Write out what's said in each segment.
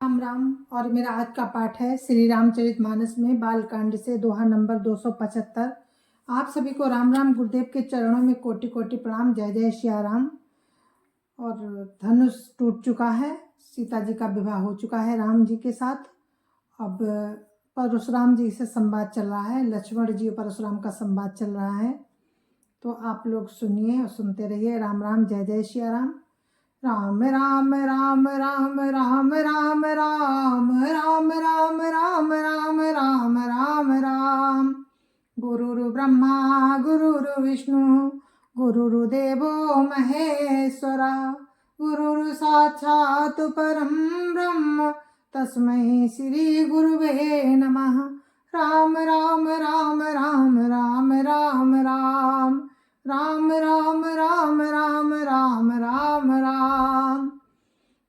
राम राम। और मेरा आज का पाठ है श्री रामचरितमानस में बालकांड से दोहा नंबर 275। आप सभी को राम राम। गुरुदेव के चरणों में कोटि कोटि प्रणाम। जय जय सिया राम। और धनुष टूट चुका है, सीता जी का विवाह हो चुका है राम जी के साथ। अब परशुराम जी से संवाद चल रहा है, लक्ष्मण जी और परशुराम का संवाद चल रहा है। तो आप लोग सुनिए और सुनते रहिए। राम राम। जय जय सिया राम। राम राम राम राम राम राम राम राम राम राम राम राम राम राम। गुरुरु ब्रह्मा गुरुरु विष्णु गुरुर्देवो महेश्वरा। गुरुरु साक्षात् परं ब्रह्म तस्मै श्री गुरुवे नमः। राम राम राम राम राम राम राम राम राम राम राम राम राम राम।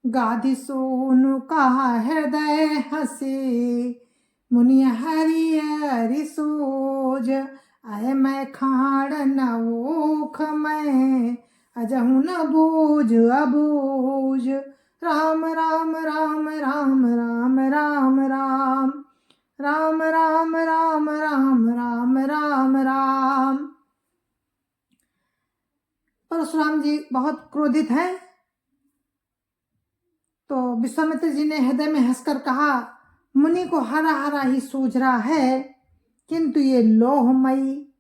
गाधि सोनु का हृदय हसी मुनि हरि हरि सोज। आय मैं खाड़ न ओख मैं अजहु न बूझ अबूझ। राम राम राम राम राम राम राम राम राम राम राम राम राम राम। परशुराम जी बहुत क्रोधित हैं। तो विश्वामित्र जी ने हृदय में हंसकर कहा, मुनि को हरा हरा ही सूझ रहा है, किंतु ये लोहमयी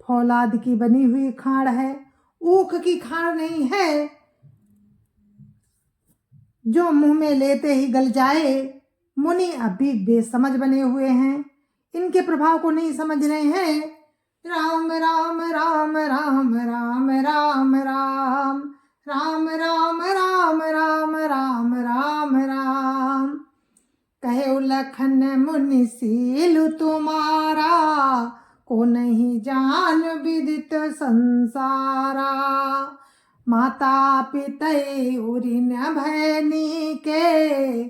फौलाद की बनी हुई खाड़ है, ऊख की खाड़ नहीं है जो मुंह में लेते ही गल जाए। मुनि अभी बेसमझ बने हुए हैं, इनके प्रभाव को नहीं समझ रहे हैं। राम राम राम राम राम राम राम राम राम राम राम राम राम राम। कहे लखन मुनि सील तुम्हारा, को नहीं जान विदित संसारा। माता पिता उरिन भैनी के,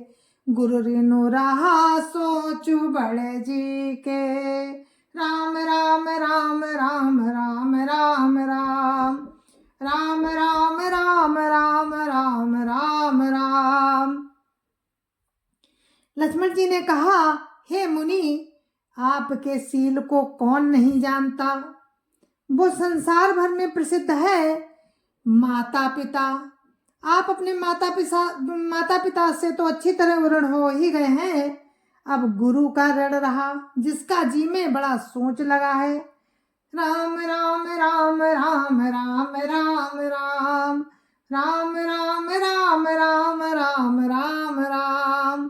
गुरु रिनु रहा सोचु बड़े जी के। राम राम राम राम राम राम राम राम राम राम राम राम राम राम। लक्ष्मण जी ने कहा, हे मुनि, आपके सील को कौन नहीं जानता, वो संसार भर में प्रसिद्ध है। माता पिता, आप अपने माता पिता से तो अच्छी तरह ऋण हो ही गए हैं, अब गुरु का ऋण रहा, जिसका जी में बड़ा सोच लगा है। राम राम राम राम राम राम राम राम राम राम राम राम राम राम।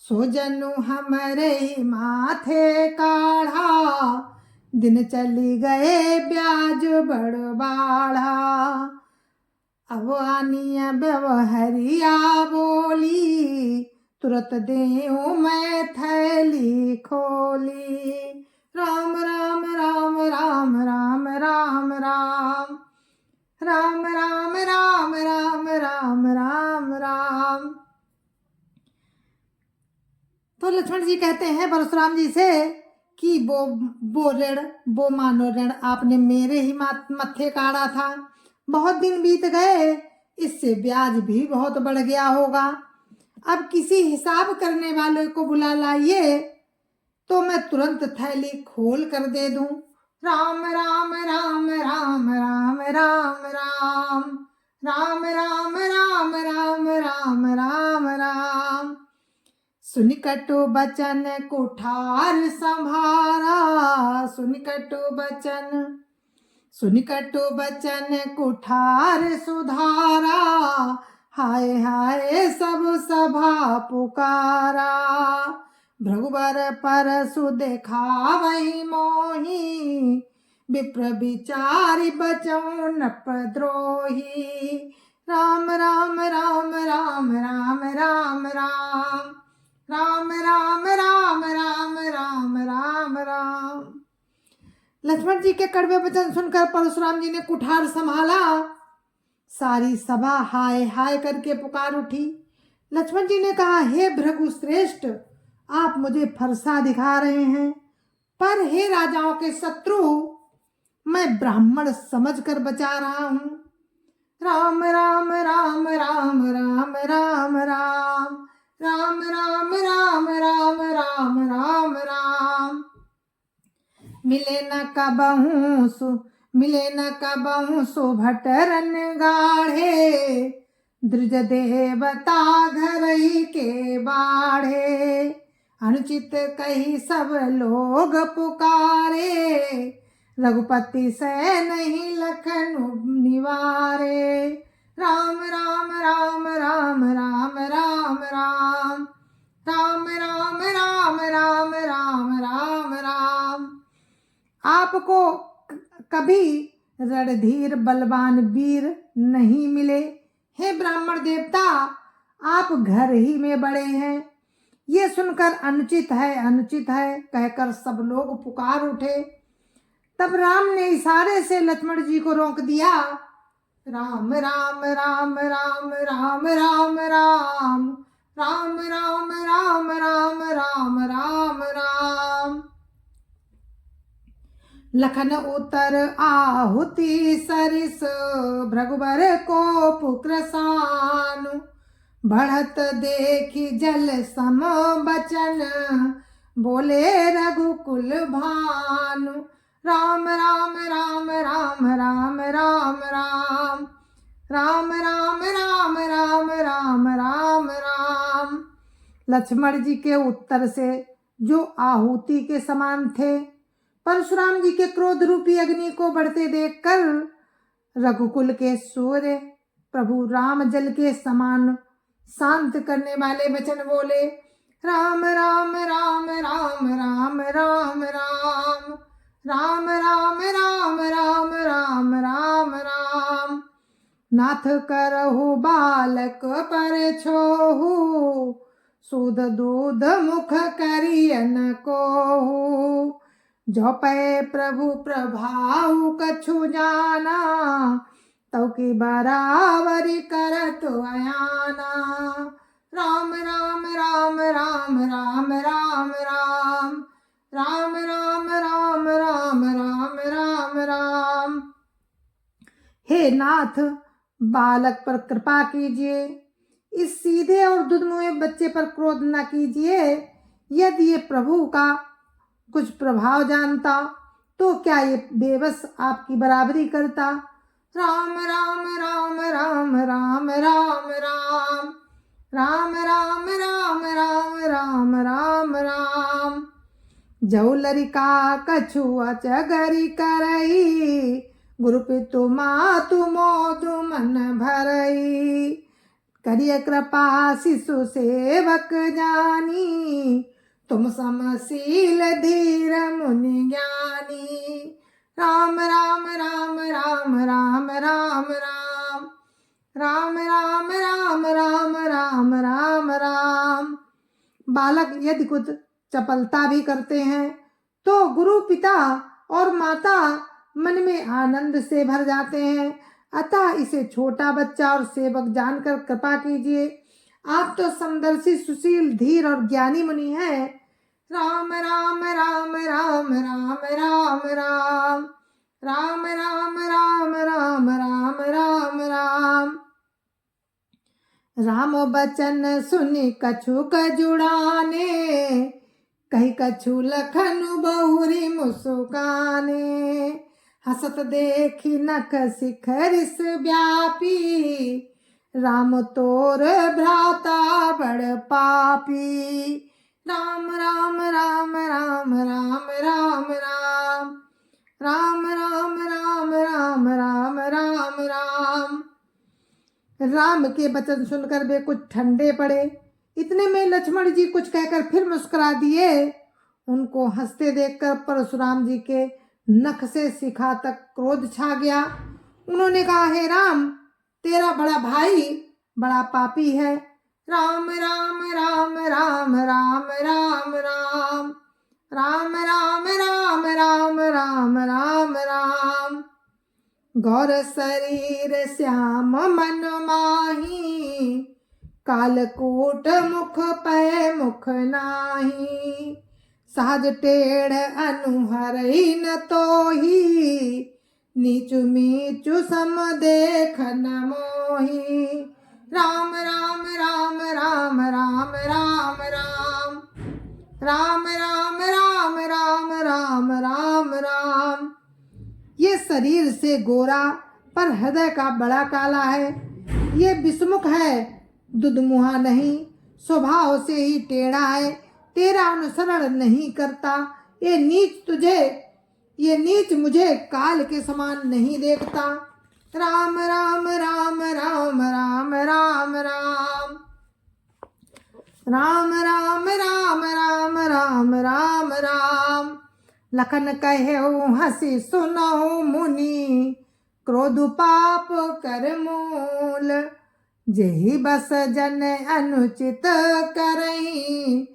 सो जनु हमरे माथे काढ़ा, दिन चली गए ब्याज बड़ बाढ़ा। अब आनिया व्यवहरिया बोली, तुरत देऊं मैं थैली खोली। राम राम राम राम राम राम राम राम राम राम राम राम राम राम। तो लक्ष्मण जी कहते हैं परशुराम जी से कि वो ऋण, वो मानो ऋण आपने मेरे ही मत्थे काढ़ा था, बहुत दिन बीत गए, इससे ब्याज भी बहुत बढ़ गया होगा। अब किसी हिसाब करने वाले को बुला लाइए तो मैं तुरंत थैली खोल कर दे दूं। राम राम राम राम राम राम राम राम राम राम राम राम राम राम। सुन कटु बचन कुठार संभारा, सुन कटु बचन कुठार सुधारा। हाय हाय सब सभा पुकारा, भृगुवर परसु देखावहि मोही। विप्र विचारि बचऊं नृपद्रोही। राम राम राम राम राम राम राम राम राम राम राम राम राम राम। लक्ष्मण जी के कड़वे वचन सुनकर परशुराम जी ने कुठार संभाला। सारी सभा हाय हाय करके पुकार उठी। लक्ष्मण जी ने कहा, हे भृगु श्रेष्ठ, आप मुझे फरसा दिखा रहे हैं, पर हे राजाओं के शत्रु, मैं ब्राह्मण समझकर बचा रहा हूं। राम राम राम राम राम राम राम राम राम राम राम राम राम राम। मिले न कबहू सुभटरन गाढ़े, द्रुज देवता घर ही के बाढ़े। अनुचित कही सब लोग पुकारे, रघुपति से नहीं लखन निवारे। राम राम राम राम राम राम राम, राम राम राम राम राम राम राम। आपको कभी रणधीर बलवान वीर नहीं मिले, हे ब्राह्मण देवता, आप घर ही में बड़े हैं। ये सुनकर अनुचित है कहकर सब लोग पुकार उठे। तब राम ने इशारे से लक्ष्मण जी को रोक दिया। राम राम राम राम राम राम राम, राम राम राम राम राम राम राम। लखन उतर आहुति सरिस, भृगुबर को पुक्रसानु। बढ़त देखी जल सम बचन, बोले रघुकुल भानु। राम राम राम राम राम राम राम, राम राम राम राम राम राम राम। लक्ष्मण जी के उत्तर से जो आहुति के समान थे, परशुराम जी के क्रोध रूपी अग्नि को बढ़ते देखकर रघुकुल के सूर्य प्रभु राम जल के समान शांत करने वाले वचन बोले। राम राम राम राम राम राम राम, राम राम राम राम राम राम राम। नाथ करहु बालक पर छोहु, सूद दूध मुख करियन कोहु। जो पै प्रभु प्रभाव कछु जाना, तौ की बराबरी करत अयाना। राम राम राम राम राम राम राम, राम राम राम राम राम राम राम। हे नाथ, बालक पर कृपा कीजिए, इस सीधे और दुधमुहे बच्चे पर क्रोध न कीजिए। यदि ये प्रभु का कुछ प्रभाव जानता तो क्या ये बेबस आपकी बराबरी करता। राम राम राम राम राम राम राम, राम राम राम राम राम राम राम। जौ लरिका कछु अचगरी करई, गुरु पितु मातु मोदु मन भरई। करिय कृपा शिशु सेवक जानी, तुम समशील धीर मुनि ज्ञानी। राम राम राम राम राम राम राम, राम राम राम राम राम राम राम। बालक यदि कुछ चपलता भी करते हैं तो गुरु पिता और माता मन में आनंद से भर जाते हैं। अतः इसे छोटा बच्चा और सेवक जानकर कृपा कीजिए। आप तो समदर्शी, सुशील, धीर और ज्ञानी मुनि हैं। राम राम राम राम राम राम राम, राम राम राम राम राम राम राम। राम बचन सुनि कछु कजुड़ाने, कही कछु लखनु बहुरी मुस्काने। हसत देखी नख शिखरिस व्यापी, राम तोर भ्राता बड़ पापी। राम राम राम राम राम राम राम, राम राम राम राम राम राम राम। राम के वचन सुनकर वे कुछ ठंडे पड़े। इतने में लक्ष्मण जी कुछ कहकर फिर मुस्कुरा दिए। उनको हंसते देखकर परशुराम जी के नख से शिखा तक क्रोध छा गया। उन्होंने कहा, हे राम, तेरा बड़ा भाई बड़ा पापी है। राम राम राम राम राम राम राम, राम राम राम राम राम राम राम। गौर शरीर श्याम मन माही, कालकूट मुख पै मुख नाही। सहज टेढ़ अनुहरई न तोही, नीचु मीचु सम देख न मोही। राम राम राम राम राम राम राम राम राम राम राम राम राम राम। ये शरीर से गोरा पर हृदय का बड़ा काला है। ये विषमुख है दुधमुहा नहीं, स्वभाव से ही टेढ़ा है, तेरा अनुसरण नहीं करता। ये नीच मुझे काल के समान नहीं देखता। राम राम राम राम राम राम राम राम राम राम राम राम राम राम। लखन कहे हंसी सुनो मुनि, क्रोध पाप कर मूल। जेहि बस जन अनुचित करई,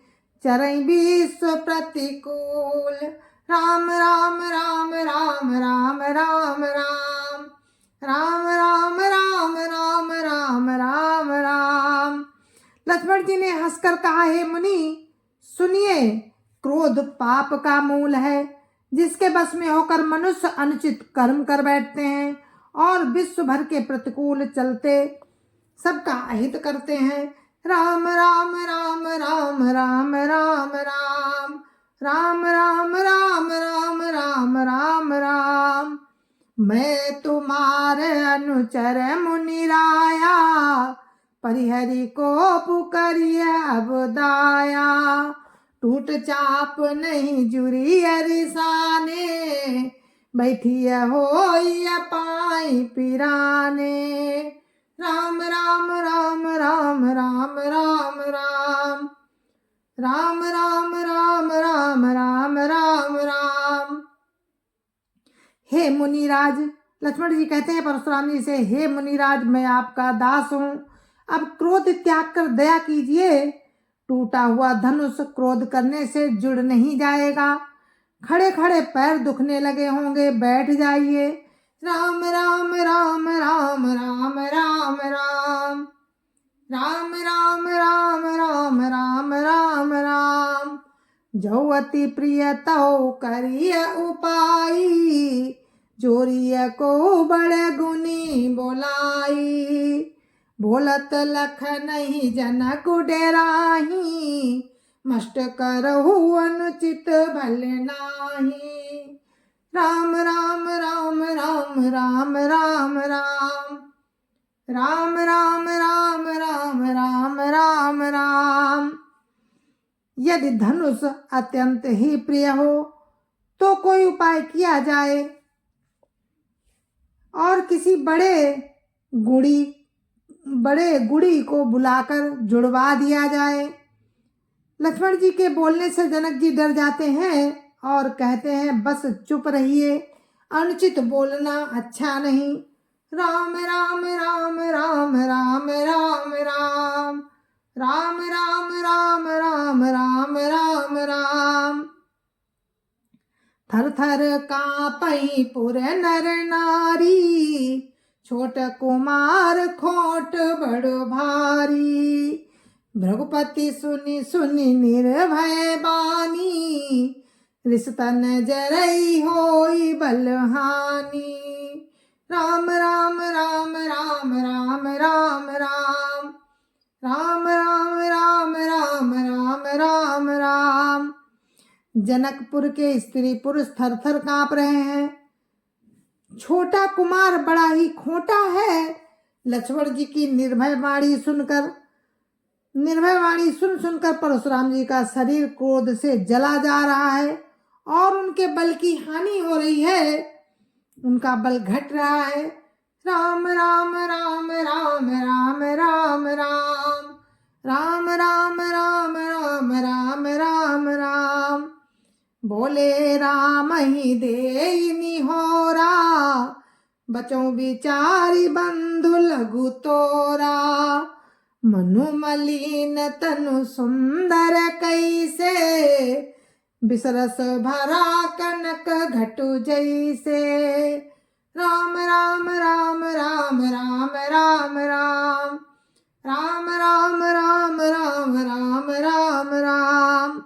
चरई विश्व प्रतिकूल। राम राम राम राम राम राम राम राम राम राम राम राम राम राम। लक्ष्मण जी ने हंसकर कहा, हे मुनि सुनिए, क्रोध पाप का मूल है। जिसके बस में होकर मनुष्य अनुचित कर्म कर बैठते हैं और विश्व भर के प्रतिकूल चलते सबका अहित करते हैं। राम राम राम राम राम राम राम राम राम राम राम राम राम राम। मैं तुम्हारे अनुचर मुनि राया, परिहरि को पुकारिय अब दाया। टूट चाप नहीं जुरी अरिसाने, बैठिय होई पाई पिराने। राम राम राम राम राम राम राम राम राम राम राम राम राम राम। हे मुनिराज, लक्ष्मण जी कहते हैं परशुराम जी से, हे मुनिराज मैं आपका दास हूँ, अब क्रोध त्याग कर दया कीजिए। टूटा हुआ धनुष क्रोध करने से जुड़ नहीं जाएगा। खड़े खड़े पैर दुखने लगे होंगे, बैठ जाइए। राम राम राम राम राम राम राम राम राम राम राम राम राम राम। जो अति प्रिय तौ करिय उपाई, जोरिय को बड़े गुनी बोलाई। बोलत लख नहीं जनक डेराही, मष्ट करहु अनुचित भल नाही। राम राम राम राम राम राम राम राम राम राम राम राम राम राम। यदि धनुष अत्यंत ही प्रिय हो तो कोई उपाय किया जाए और किसी बड़े गुड़ी को बुलाकर जुड़वा दिया जाए। लक्ष्मण जी के बोलने से जनक जी डर जाते हैं और कहते हैं, बस चुप रहिए, अनुचित बोलना अच्छा नहीं। राम राम राम राम राम राम राम राम राम राम राम राम राम राम। थर थर कांपई पुर नर नारी, छोट कुमार खोट बड़ भारी। भृगुपति सुनि सुनि निर्भय बानी, रिसतन जरई होई बलहानी। राम राम राम राम राम राम राम राम राम राम राम राम राम राम। जनकपुर के स्त्री पुरुष थर थर कांप रहे हैं। छोटा कुमार बड़ा ही खोटा है। लक्ष्मण जी की निर्भय वाणी सुन सुनकर परशुराम जी का शरीर क्रोध से जला जा रहा है और उनके बल की हानि हो रही है, उनका बल घट रहा है। राम राम राम राम राम राम राम राम राम राम राम राम राम राम। बोले राम ही देई निहोरा, बचो बिचारी बंधु लघु तोरा। मनु मलिन तनु सुंदर कैसे, बिसरस भरा कनक घटु जैसे। राम राम राम राम राम राम राम राम राम राम राम राम राम राम।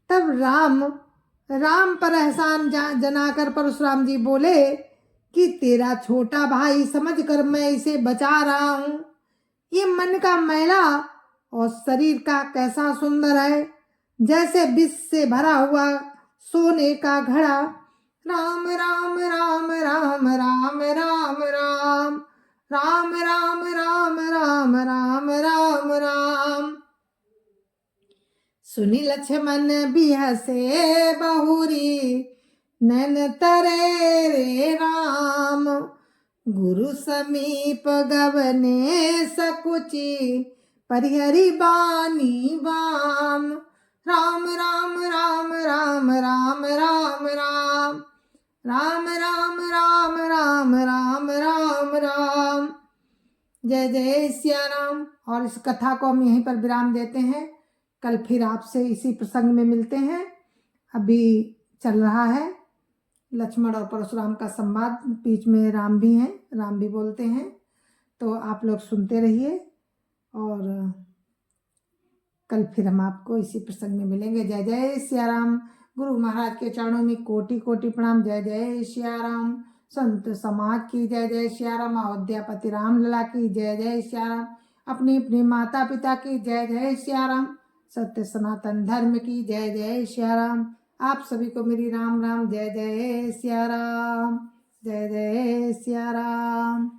तब राम पर एहसान जनाकर परशुराम जी बोले कि तेरा छोटा भाई समझकर मैं इसे बचा रहा हूँ। ये मन का मैला और शरीर का कैसा सुंदर है, जैसे विष से भरा हुआ सोने का घड़ा। राम राम राम राम राम राम राम राम राम राम राम राम राम राम। सुनी लक्ष्मण बिहसे बहुरी, नैन तरे रे राम। गुरु समीप गवने सकुची, परिहरि बानी बाम। राम राम राम राम राम राम राम राम राम राम राम राम राम राम। जय जय सिया राम। और इस कथा को हम यहीं पर विराम देते हैं। कल फिर आपसे इसी प्रसंग में मिलते हैं। अभी चल रहा है लक्ष्मण और परशुराम का संवाद, बीच में राम भी हैं, राम भी बोलते हैं, तो आप लोग सुनते रहिए और कल फिर हम आपको इसी प्रसंग में मिलेंगे। जय जय सिया राम। गुरु महाराज के चरणों में कोटि कोटि प्रणाम। जय जय सिया राम। संत समाज की जय जय सिया राम। अयोध्यापति राम लला की जय जय सिया राम। अपनी अपनी माता पिता की जय जय सिया राम। सत्य सनातन धर्म की जय जय सिया राम। आप सभी को मेरी राम राम। जय जय सिया राम। जय जय सिया राम।